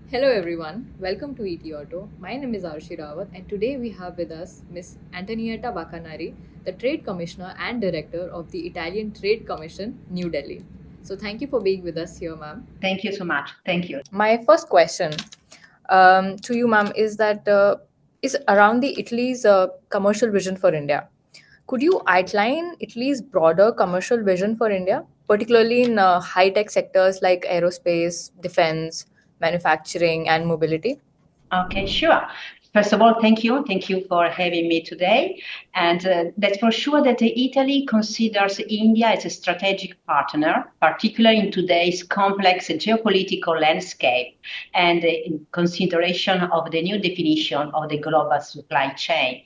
Hello everyone, welcome to ETAuto. My name is Arushi Rawat and today we have with us Miss Antonietta Baccanari, the Trade Commissioner and Director of the Italian Trade Commission, New Delhi. So thank you for being with us here, ma'am. Thank you so much. Thank you. My first question to you, ma'am, is around the Italy's commercial vision for India. Could you outline Italy's broader commercial vision for India, particularly in high-tech sectors like aerospace, defense, manufacturing, and mobility? Okay, sure. First of all, thank you. Thank you for having me today. And that's for sure that Italy considers India as a strategic partner, particularly in today's complex geopolitical landscape and in consideration of the new definition of the global supply chain.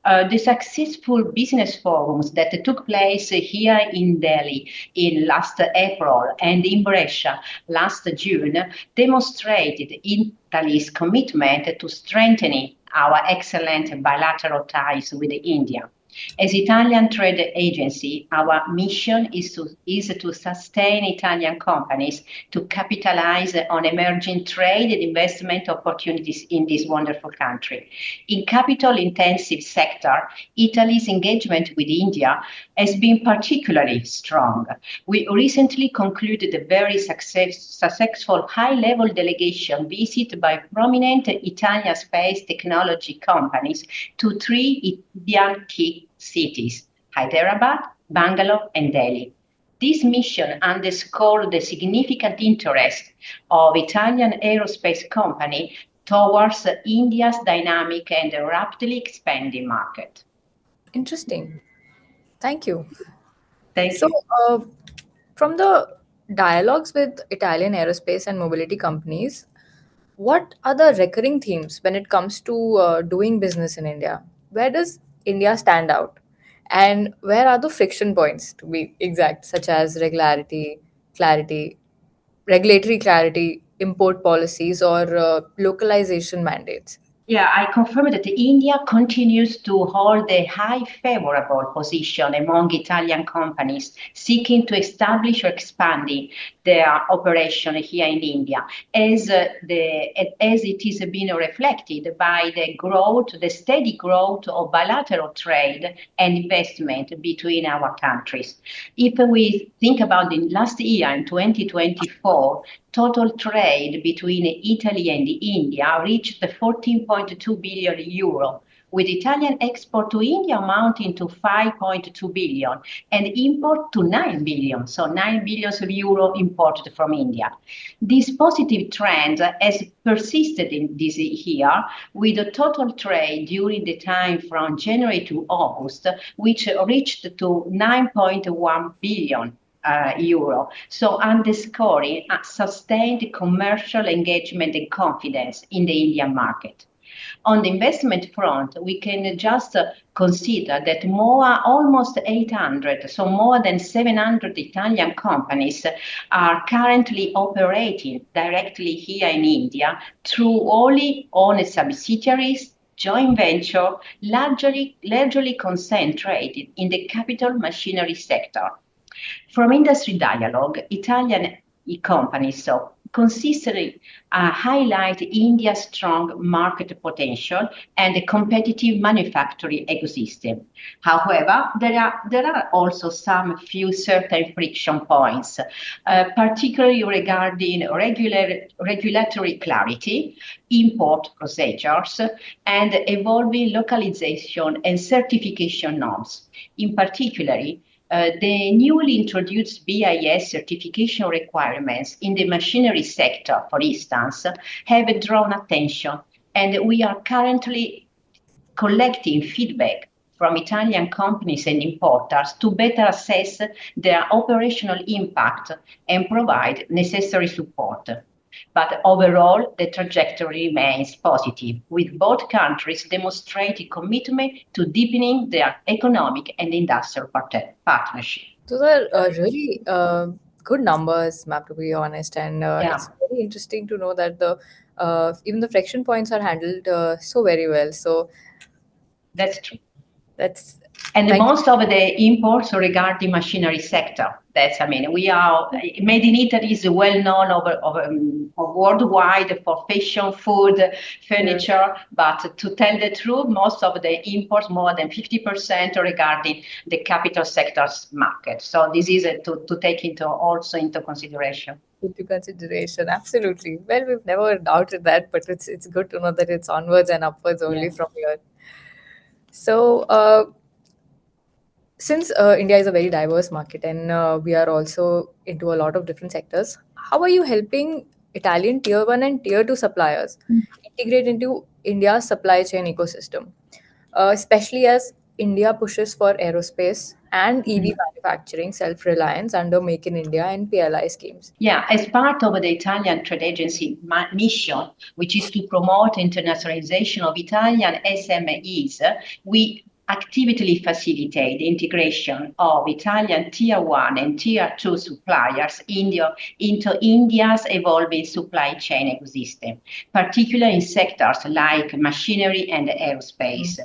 The successful business forums that took place here in Delhi in last April and in Brescia last June demonstrated Italy's commitment to strengthening our excellent bilateral ties with India. As Italian trade agency, our mission is to sustain Italian companies to capitalize on emerging trade and investment opportunities in this wonderful country. In capital-intensive sector, Italy's engagement with India has been particularly strong. We recently concluded a very successful high-level delegation visit by prominent Italian space technology companies to three Indian key cities, Hyderabad, Bangalore, and Delhi. This mission underscored the significant interest of Italian aerospace company towards India's dynamic and rapidly expanding market. Interesting. Thank you. Thank So, you. uh, from the dialogues with Italian aerospace and mobility companies, what are the recurring themes when it comes to doing business in India? Where does India stand out? And where are the friction points, to be exact, such as clarity, regulatory clarity, import policies, or localization mandates? Yeah, I confirm that India continues to hold a high favorable position among Italian companies seeking to establish or expanding their operation here in India, as it is being reflected by the steady growth of bilateral trade and investment between our countries. If we think about the last year in 2024, total trade between Italy and India reached 14.2 billion euro, with Italian export to India amounting to 5.2 billion and import to 9 billion, so 9 billion euro imported from India. This positive trend has persisted in this year, with the total trade during the time from January to August, which reached to 9.1 billion euro. So underscoring a sustained commercial engagement and confidence in the Indian market. On the investment front, we can just consider that almost 800, so more than 700 Italian companies are currently operating directly here in India through wholly owned subsidiaries, joint venture, largely concentrated in the capital machinery sector. From industry dialogue, Italian companies so consistently highlight India's strong market potential and a competitive manufacturing ecosystem. However, there are also some few certain friction points, particularly regarding regulatory clarity, import procedures, and evolving localization and certification norms. In particular, the newly introduced BIS certification requirements in the machinery sector, for instance, have drawn attention, and we are currently collecting feedback from Italian companies and importers to better assess their operational impact and provide necessary support. But overall, the trajectory remains positive, with both countries demonstrating commitment to deepening their economic and industrial partnership. Those are really good numbers, map, to be honest, and Yeah, it's very interesting to know that the even the friction points are handled so very well. So that's true. that's And Thank most of the imports regard the machinery sector. That's, I mean, we are made in Italy is well known worldwide for fashion, food, you. furniture. But to tell the truth, most of the imports, more than 50%, regarding the capital sector's market. So this is to take into also into consideration. Into consideration. Absolutely. Well, we've never doubted that, but it's good to know that it's onwards and upwards only Yeah. from here. So, since India is a very diverse market and we are also into a lot of different sectors, how are you helping Italian tier one and tier two suppliers integrate into India's supply chain ecosystem, especially as India pushes for aerospace and EV manufacturing self reliance under Make in India and PLI schemes? Yeah, as part of the Italian trade agency mission, which is to promote internationalization of Italian SMEs, we actively facilitate the integration of Italian tier one and tier two suppliers into India's evolving supply chain ecosystem, particularly in sectors like machinery and aerospace.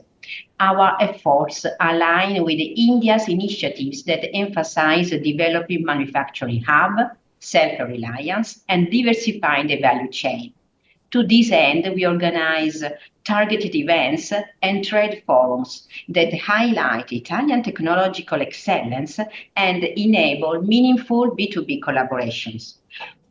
Our efforts align with India's initiatives that emphasize developing manufacturing hub, self-reliance, and diversifying the value chain. To this end, we organize targeted events and trade forums that highlight Italian technological excellence and enable meaningful B2B collaborations.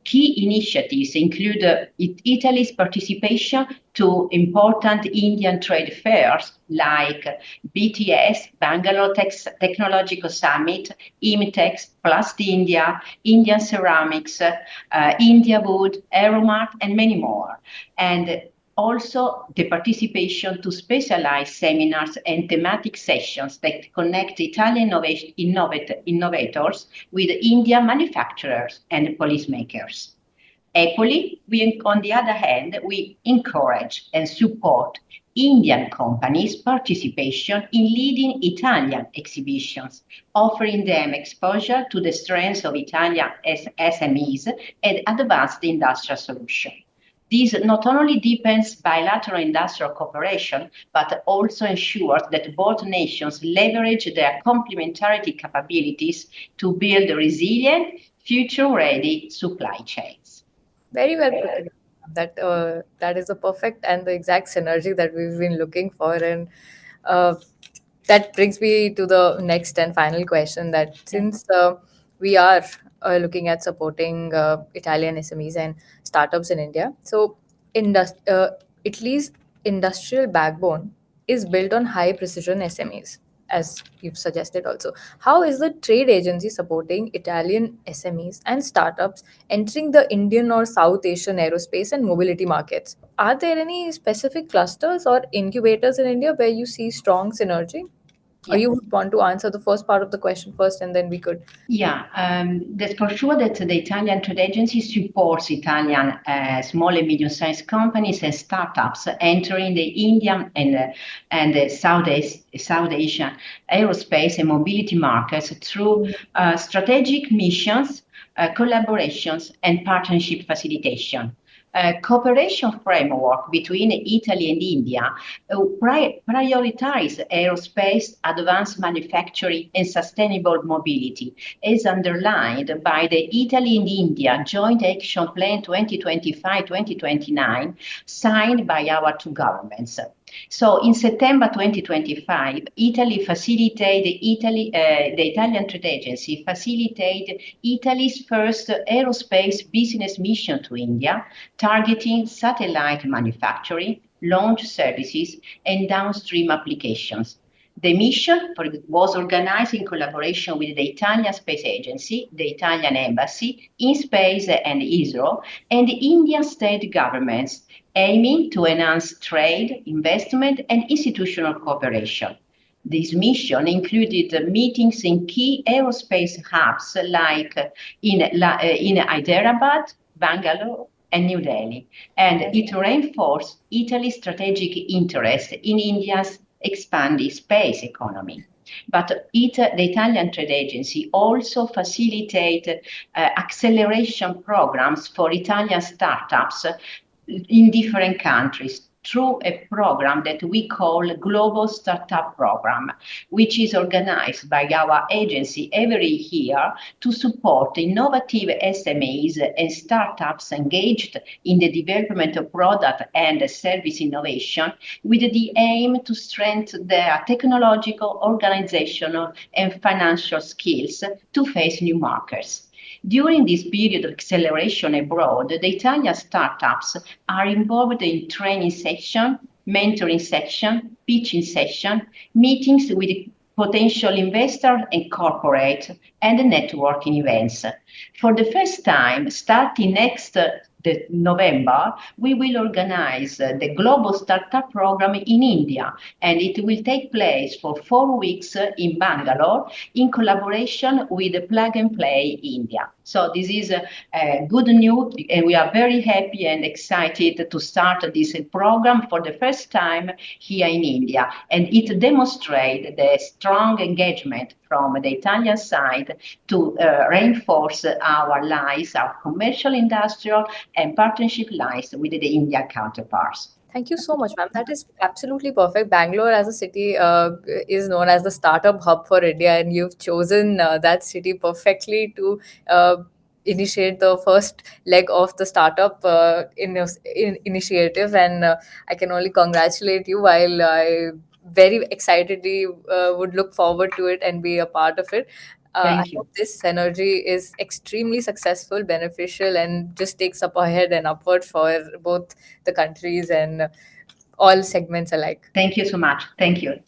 Key initiatives include Italy's participation to important Indian trade fairs like BTS, Bangalore Technological Summit, IMTEX, Plus the India, Indian Ceramics, India Wood, Aeromart, and many more. And also the participation to specialized seminars and thematic sessions that connect Italian innovators with Indian manufacturers and policymakers. Equally, on the other hand, we encourage and support Indian companies' participation in leading Italian exhibitions, offering them exposure to the strengths of Italian SMEs and advanced industrial solutions. This not only deepens bilateral industrial cooperation, but also ensures that both nations leverage their complementarity capabilities to build resilient, future-ready supply chains. Very well put together. That is the perfect and the exact synergy that we've been looking for, and uh, that brings me to the next and final question. That Yeah. since we are looking at supporting Italian SMEs and startups in India, so Italy's industrial backbone is built on high precision SMEs, as you've suggested also. How is the trade agency supporting Italian SMEs and startups entering the Indian or South Asian aerospace and mobility markets? Are there any specific clusters or incubators in India where you see strong synergy? Or Yeah. you would want to answer the first part of the question first, and then we could. Yeah, that's for sure that the Italian trade agency supports Italian small and medium-sized companies and startups entering the Indian and the South Asian aerospace and mobility markets through strategic missions, collaborations, and partnership facilitation. Cooperation framework between Italy and India prioritize aerospace, advanced manufacturing, and sustainable mobility, as underlined by the Italy and India Joint Action Plan 2025-2029, signed by our two governments. So in September 2025, the Italian Trade Agency facilitated Italy's first aerospace business mission to India, targeting satellite manufacturing, launch services, and downstream applications. The mission was organized in collaboration with the Italian Space Agency, the Italian Embassy, InSpace and ISRO, and the Indian state governments, aiming to enhance trade, investment, and institutional cooperation. This mission included meetings in key aerospace hubs like in Hyderabad, Bangalore, and New Delhi, and it reinforced Italy's strategic interest in India's expanding space economy. But the Italian Trade Agency also facilitated acceleration programs for Italian startups in different countries through a program that we call Global Startup Program, which is organized by our agency every year to support innovative SMEs and startups engaged in the development of product and service innovation with the aim to strengthen their technological, organizational, and financial skills to face new markets. During this period of acceleration abroad, the Italian startups are involved in training session, mentoring session, pitching session, meetings with potential investors and corporate, and networking events. For the first time, starting next the November, we will organize the Global Startup Program in India, and it will take place for 4 weeks in Bangalore in collaboration with Plug and Play India. So this is good news, and we are very happy and excited to start this program for the first time here in India. And it demonstrates the strong engagement from the Italian side to reinforce our lines, our commercial, industrial, and partnership lines with the Indian counterparts. Thank you so much, ma'am. That is absolutely perfect. Bangalore as a city is known as the startup hub for India, and you've chosen that city perfectly to uh, initiate the first leg of the startup initiative. And I can only congratulate you. While I very excitedly would look forward to it and be a part of it. I Thank you. hope this synergy is extremely successful, beneficial, and just takes up ahead and upward for both the countries and all segments alike. Thank you so much. Thank you.